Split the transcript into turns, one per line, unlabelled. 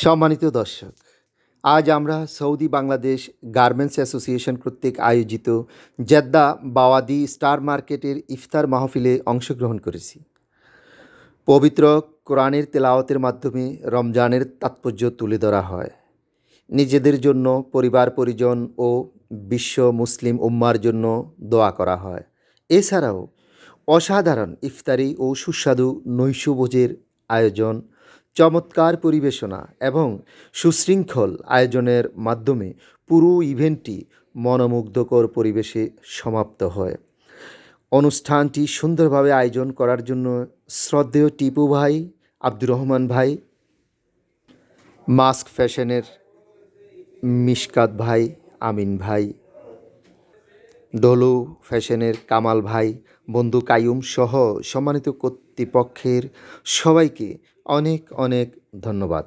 সম্মানিত দর্শক, আজ আমরা সৌদি বাংলাদেশ গার্মেন্টস অ্যাসোসিয়েশন কর্তৃক আয়োজিত জেদ্দা বাওয়াদি স্টার মার্কেটের ইফতার মাহফিলে অংশগ্রহণ করেছি। পবিত্র কোরআনের তেলাওয়াতের মাধ্যমে রমজানের তাৎপর্য তুলে ধরা হয়। নিজেদের জন্য, পরিবার পরিজন ও বিশ্ব মুসলিম উম্মার জন্য দোয়া করা হয়। এছাড়াও অসাধারণ ইফতারি ও সুস্বাদু নৈশভোজের আয়োজন, চমৎকার পরিবেশনা এবং সুশৃঙ্খল আয়োজনের মাধ্যমে পুরো ইভেন্টটি মনোমুগ্ধকর পরিবেশে সমাপ্ত হয়। অনুষ্ঠানটি সুন্দরভাবে আয়োজন করার জন্য শ্রদ্ধেয় টিপু ভাই, আব্দুর রহমান ভাই, মাস্ক ফ্যাশনের মিশকাত ভাই, আমিন ভাই, ডলু ফ্যাশনের কামাল ভাই, বন্ধু কাইয়ুম সহ সম্মানিত কর্তৃপক্ষের সবাইকে অনেক অনেক ধন্যবাদ।